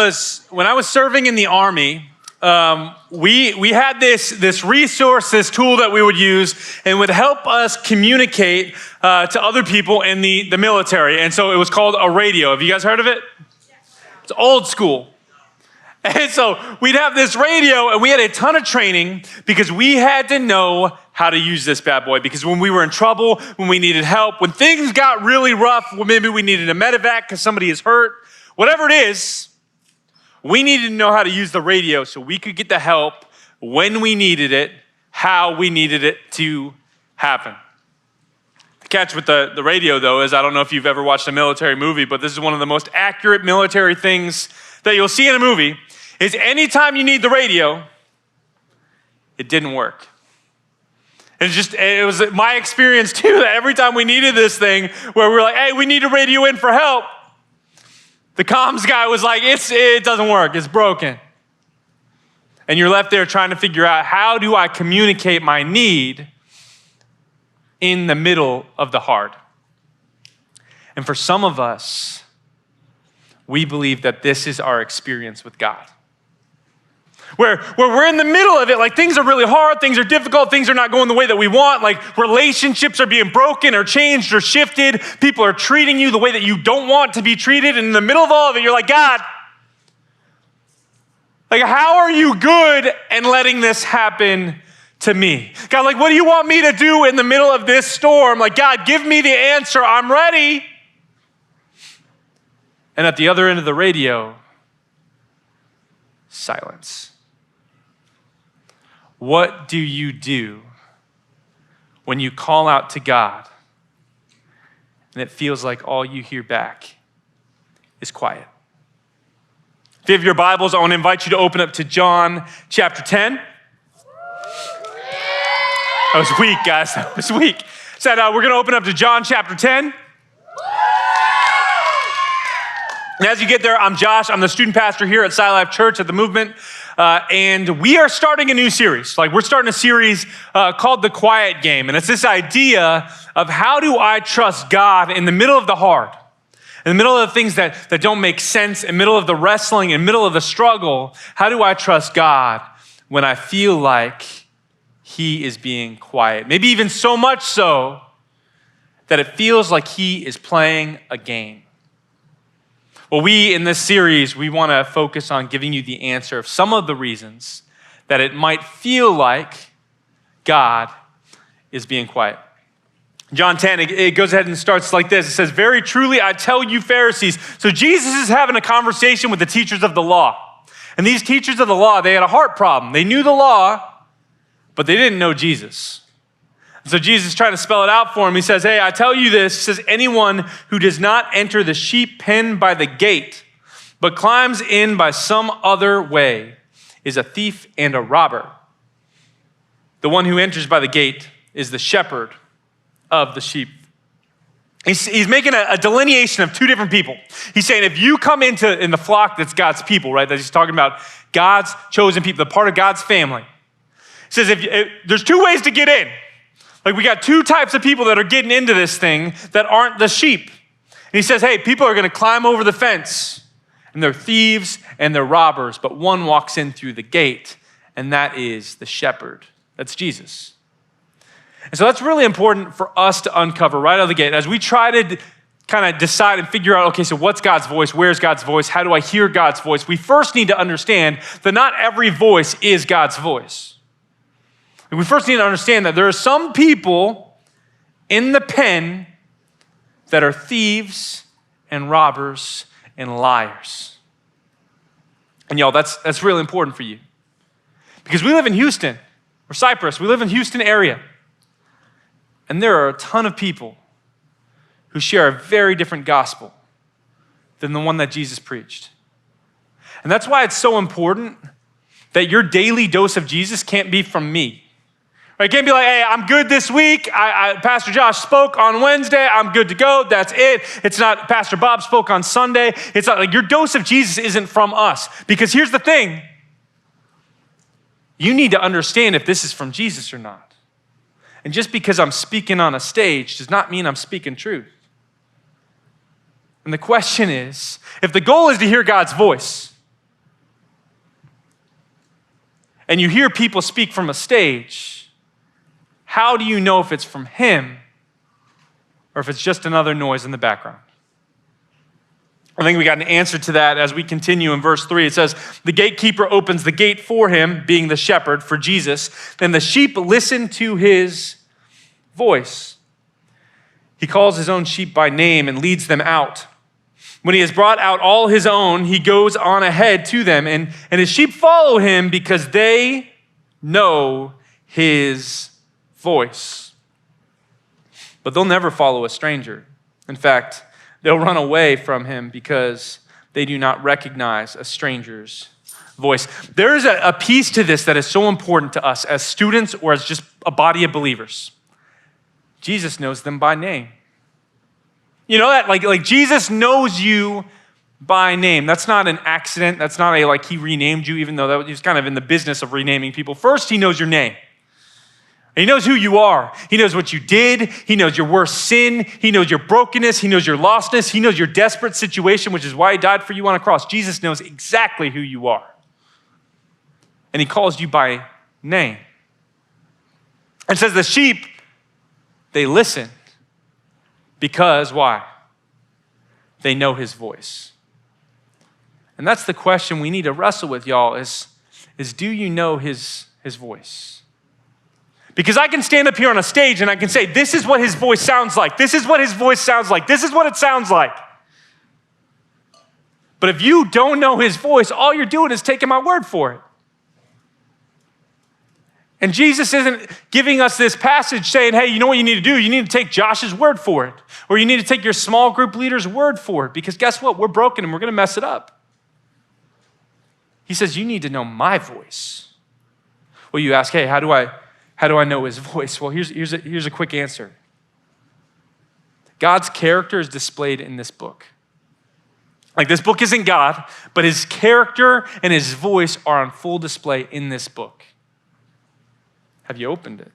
was serving in the Army, we had this resource, this tool that we would use, and would help us communicate to other people in the military. And so it was called a radio. Have you guys heard of it? It's old school. And so we'd have this radio, and we had a ton of training because we had to know how to use this bad boy. Because when we were in trouble, when we needed help, when things got really rough, when maybe we needed a medevac because somebody is hurt, whatever it is, we needed to know how to use the radio so we could get the help when we needed it, how we needed it to happen. The catch with the radio, though, is I don't know if you've ever watched a military movie, but this is one of the most accurate military things that you'll see in a movie, is anytime you need the radio, it didn't work. It was my experience too, that every time we needed this thing where we were like, hey, we need a radio in for help, the comms guy was like, it doesn't work, it's broken. And you're left there trying to figure out, how do I communicate my need in the middle of the hard? And for some of us, we believe that this is our experience with God. Where we're in the middle of it, like things are really hard, things are difficult, things are not going the way that we want, like relationships are being broken or changed or shifted, people are treating you the way that you don't want to be treated, and in the middle of all of it, you're like, God, like how are you good and letting this happen to me? God, like what do you want me to do in the middle of this storm? Like God, give me the answer, I'm ready. And at the other end of the radio, silence. What do you do when you call out to God and it feels like all you hear back is quiet? If you have your Bibles, I want to invite you to open up to John chapter 10. That was weak, guys. That was weak. Said we're going to open up to John chapter 10. And as you get there, I'm Josh. I'm the student pastor here at SciLife Church at the Movement. And we are starting a new series. Like we're starting a series called The Quiet Game. And it's this idea of how do I trust God in the middle of the hard, in the middle of the things that don't make sense, in the middle of the wrestling, in the middle of the struggle. How do I trust God when I feel like he is being quiet? Maybe even so much so that it feels like he is playing a game. Well, in this series, we want to focus on giving you the answer of some of the reasons that it might feel like God is being quiet. John 10, it goes ahead and starts like this. It says, very truly, I tell you Pharisees. So Jesus is having a conversation with the teachers of the law. And these teachers of the law, they had a heart problem. They knew the law, but they didn't know Jesus. So Jesus is trying to spell it out for him. He says, hey, I tell you this. He says, anyone who does not enter the sheep pen by the gate, but climbs in by some other way, is a thief and a robber. The one who enters by the gate is the shepherd of the sheep. He's making a delineation of two different people. He's saying if you come in the flock that's God's people, right? That he's talking about God's chosen people, the part of God's family. He says if there's two ways to get in. Like we got two types of people that are getting into this thing that aren't the sheep. And he says, hey, people are going to climb over the fence and they're thieves and they're robbers, but one walks in through the gate and that is the shepherd. That's Jesus. And so that's really important for us to uncover right out of the gate as we try to kind of decide and figure out, okay, so what's God's voice? Where's God's voice? How do I hear God's voice? We first need to understand that not every voice is God's voice. We first need to understand that there are some people in the pen that are thieves and robbers and liars. And y'all, that's really important for you. Because we live in Houston, or Cypress, we live in the Houston area. And there are a ton of people who share a very different gospel than the one that Jesus preached. And that's why it's so important that your daily dose of Jesus can't be from me. Right? It can't be like, hey, I'm good this week. Pastor Josh spoke on Wednesday. I'm good to go. That's it. It's not Pastor Bob spoke on Sunday. It's not like your dose of Jesus isn't from us. Because here's the thing. You need to understand if this is from Jesus or not. And just because I'm speaking on a stage does not mean I'm speaking truth. And the question is, if the goal is to hear God's voice, and you hear people speak from a stage, how do you know if it's from him or if it's just another noise in the background? I think we got an answer to that as we continue in verse 3. It says, the gatekeeper opens the gate for him, being the shepherd, for Jesus. Then the sheep listen to his voice. He calls his own sheep by name and leads them out. When he has brought out all his own, he goes on ahead to them, and his sheep follow him because they know his voice. But they'll never follow a stranger. In fact, they'll run away from him because they do not recognize a stranger's voice. There is a piece to this that is so important to us as students or as just a body of believers. Jesus knows them by name. You know that? Like Jesus knows you by name. That's not an accident. That's not he renamed you, even though he was kind of in the business of renaming people. First, he knows your name. And he knows who you are. He knows what you did. He knows your worst sin. He knows your brokenness. He knows your lostness. He knows your desperate situation, which is why he died for you on a cross. Jesus knows exactly who you are. And he calls you by name. And says the sheep, they listen. Because why? They know his voice. And that's the question we need to wrestle with, y'all, is do you know his voice? Because I can stand up here on a stage and I can say, this is what his voice sounds like. This is what his voice sounds like. This is what it sounds like. But if you don't know his voice, all you're doing is taking my word for it. And Jesus isn't giving us this passage saying, hey, you know what you need to do? You need to take Josh's word for it. Or you need to take your small group leader's word for it. Because guess what? We're broken and we're going to mess it up. He says, you need to know my voice. Well, you ask, hey, how do I know his voice? Well, here's a quick answer. God's character is displayed in this book. Like this book isn't God, but his character and his voice are on full display in this book. Have you opened it?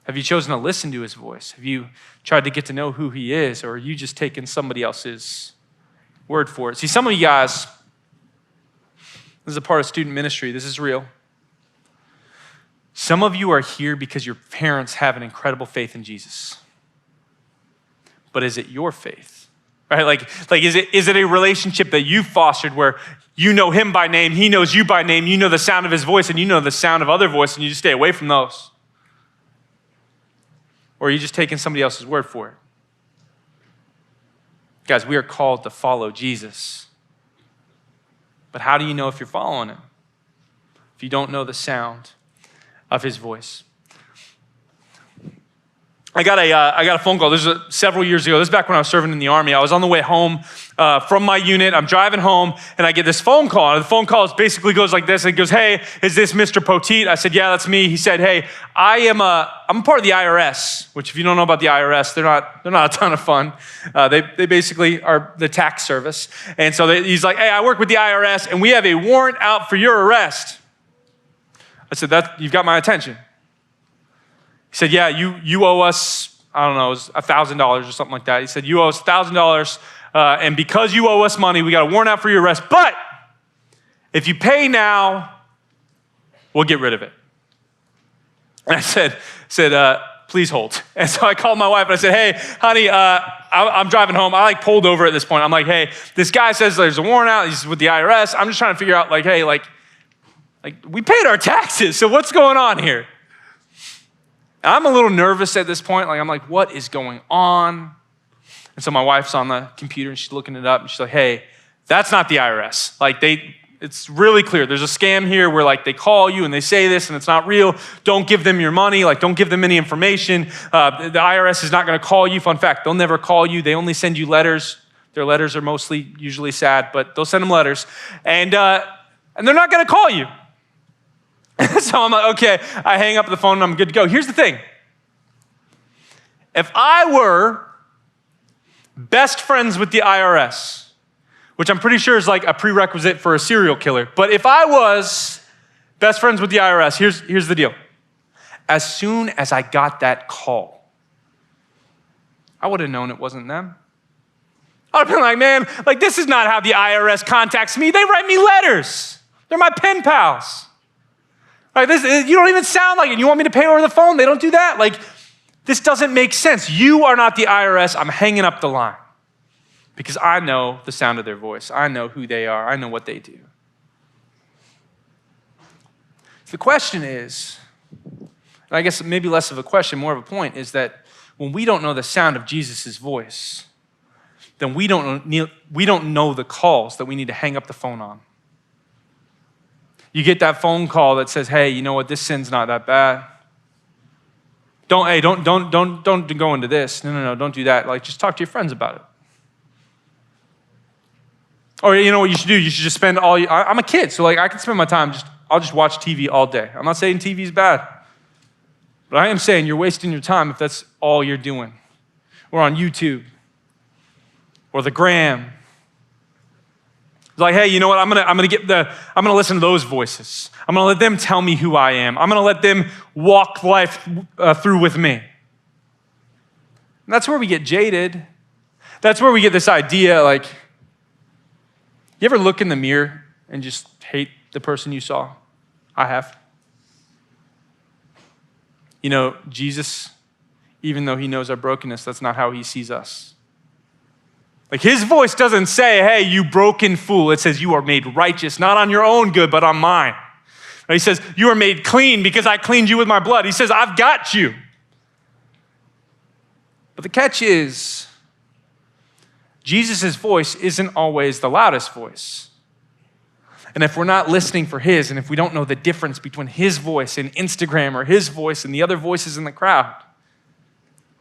Have you chosen to listen to his voice? Have you tried to get to know who he is, or are you just taking somebody else's word for it? See, some of you guys, this is a part of student ministry. This is real. Some of you are here because your parents have an incredible faith in Jesus. But is it your faith? Right? Like is it a relationship that you fostered where you know him by name, he knows you by name, you know the sound of his voice, and you know the sound of other voices, and you just stay away from those? Or are you just taking somebody else's word for it? Guys, we are called to follow Jesus. But how do you know if you're following him? If you don't know the sound of his voice. I got a phone call. This was several years ago. This is back when I was serving in the Army. I was on the way home from my unit. I'm driving home, and I get this phone call. And the phone call basically goes like this. It goes, hey, is this Mr. Poteet? I said, yeah, that's me. He said, hey, I'm a part of the IRS, which if you don't know about the IRS, they're not a ton of fun. They basically are the tax service. And so he's like, hey, I work with the IRS, and we have a warrant out for your arrest. I said, you've got my attention. He said, yeah, you owe us, I don't know, it was $1,000 or something like that. He said, you owe us $1,000, and because you owe us money, we got a warrant out for your arrest. But if you pay now, we'll get rid of it. And I said, please hold. And so I called my wife and I said, hey, honey, I'm driving home. I pulled over at this point. I'm like, hey, this guy says there's a warrant out. He's with the IRS. I'm just trying to figure out, hey, we paid our taxes. So what's going on here? And I'm a little nervous at this point. I'm like, what is going on? And so my wife's on the computer and she's looking it up and she's like, hey, that's not the IRS. It's really clear. There's a scam here where they call you and they say this and it's not real. Don't give them your money. Don't give them any information. The IRS is not going to call you. Fun fact, they'll never call you. They only send you letters. Their letters are usually sad, but they'll send them letters. And they're not going to call you. So I'm like, okay, I hang up the phone and I'm good to go. Here's the thing. If I were best friends with the IRS, which I'm pretty sure is a prerequisite for a serial killer, but if I was best friends with the IRS, here's the deal. As soon as I got that call, I would have known it wasn't them. I would have been like, man, this is not how the IRS contacts me. They write me letters. They're my pen pals. Like this, you don't even sound like it. You want me to pay over the phone? They don't do that. Like, this doesn't make sense. You are not the IRS. I'm hanging up the line because I know the sound of their voice. I know who they are. I know what they do. So the question is, and I guess maybe less of a question, more of a point, is that when we don't know the sound of Jesus' voice, then we don't know the calls that we need to hang up the phone on. You get that phone call that says, hey, you know what, this sin's not that bad. Don't go into this. No, don't do that. Like, just talk to your friends about it. Or you know what you should do? You should just spend I'm a kid, so like I can spend my time I'll just watch TV all day. I'm not saying TV is bad, but I am saying you're wasting your time if that's all you're doing. Or on YouTube, or the Gram. Like, hey, you know what? I'm gonna listen to those voices. I'm gonna let them tell me who I am. I'm gonna let them walk life through with me. And that's where we get jaded. That's where we get this idea, like, you ever look in the mirror and just hate the person you saw? I have. You know, Jesus, even though he knows our brokenness, that's not how he sees us. Like, his voice doesn't say, hey, you broken fool. It says you are made righteous, not on your own good, but on mine. He says, you are made clean because I cleaned you with my blood. He says, I've got you. But the catch is, Jesus' voice isn't always the loudest voice. And if we're not listening for his, and if we don't know the difference between his voice and Instagram or his voice and the other voices in the crowd,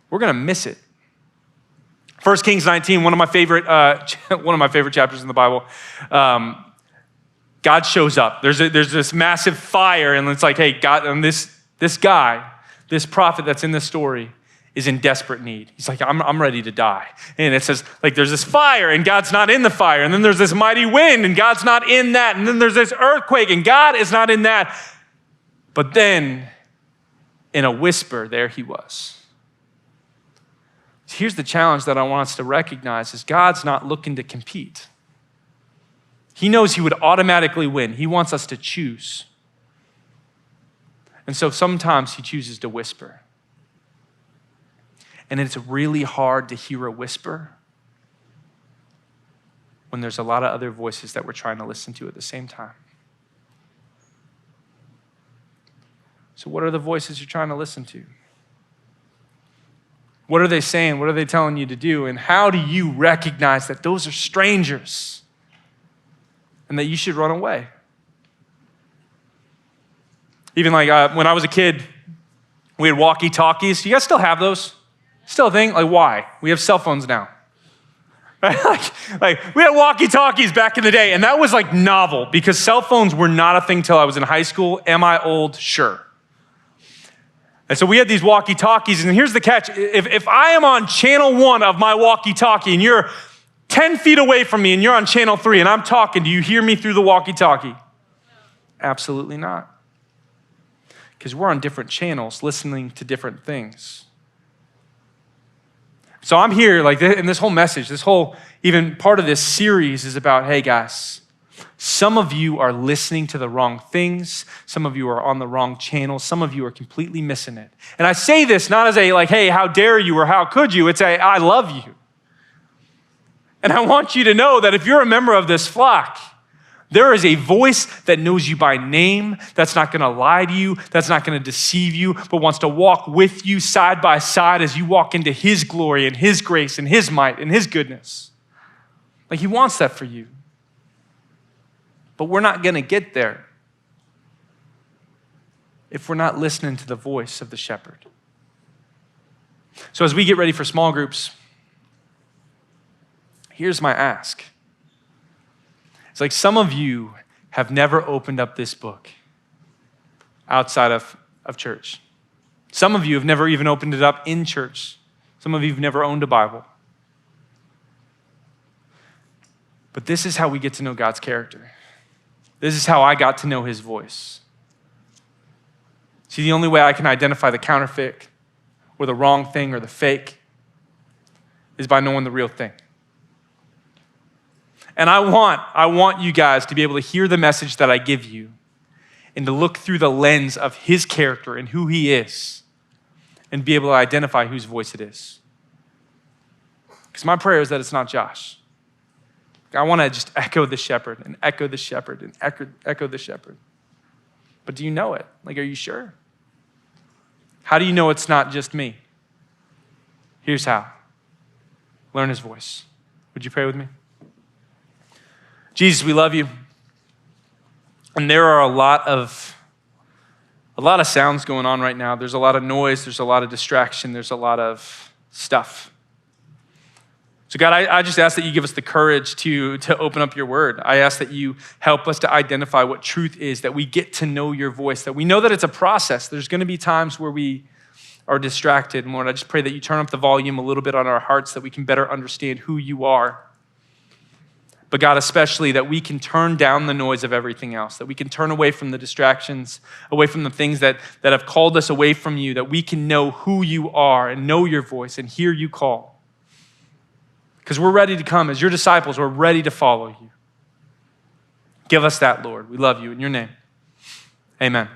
we're going to miss it. 1 Kings 19, one of my favorite chapters in the Bible. God shows up. There's this massive fire, and it's like, hey, God, and this guy, this prophet that's in this story, is in desperate need. He's like, I'm ready to die. And it says, like, there's this fire, and God's not in the fire. And then there's this mighty wind, and God's not in that. And then there's this earthquake, and God is not in that. But then, in a whisper, there he was. Here's the challenge that I want us to recognize is God's not looking to compete. He knows he would automatically win. He wants us to choose. And so sometimes he chooses to whisper. And it's really hard to hear a whisper when there's a lot of other voices that we're trying to listen to at the same time. So what are the voices you're trying to listen to? What are they saying? What are they telling you to do? And how do you recognize that those are strangers and that you should run away? Even like when I was a kid, we had walkie-talkies. You guys still have those? Still a thing? Like, why? We have cell phones now. Right? like we had walkie-talkies back in the day, and that was like novel because cell phones were not a thing till I was in high school. Am I old? Sure. And so we had these walkie-talkies, and here's the catch. If I am on channel 1 of my walkie-talkie and you're 10 feet away from me and you're on channel 3 and I'm talking, do you hear me through the walkie-talkie? Absolutely not. Because we're on different channels listening to different things. So I'm here, like, in this whole message, this whole, even part of this series is about, hey guys, some of you are listening to the wrong things. Some of you are on the wrong channel. Some of you are completely missing it. And I say this not as a like, hey, how dare you or how could you? It's a, I love you. And I want you to know that if you're a member of this flock, there is a voice that knows you by name, that's not going to lie to you, that's not going to deceive you, but wants to walk with you side by side as you walk into his glory and his grace and his might and his goodness. Like, he wants that for you. But we're not going to get there if we're not listening to the voice of the shepherd. So as we get ready for small groups, here's my ask. It's like some of you have never opened up this book outside of church. Some of you have never even opened it up in church. Some of you have never owned a Bible. But this is how we get to know God's character. This is how I got to know his voice. See, the only way I can identify the counterfeit or the wrong thing or the fake is by knowing the real thing. And I want you guys to be able to hear the message that I give you and to look through the lens of his character and who he is and be able to identify whose voice it is. Because my prayer is that it's not Josh. I want to just echo the shepherd and echo the shepherd and echo the shepherd. But do you know it? Like, are you sure? How do you know it's not just me? Here's how. Learn his voice. Would you pray with me? Jesus, we love you. And there are a lot of sounds going on right now. There's a lot of noise. There's a lot of distraction. There's a lot of stuff. So God, I just ask that you give us the courage to open up your word. I ask that you help us to identify what truth is, that we get to know your voice, that we know that it's a process. There's going to be times where we are distracted. And Lord, I just pray that you turn up the volume a little bit on our hearts, that we can better understand who you are. But God, especially that we can turn down the noise of everything else, that we can turn away from the distractions, away from the things that have called us away from you, that we can know who you are and know your voice and hear you call. Because we're ready to come. As your disciples, we're ready to follow you. Give us that, Lord. We love you. In your name, amen.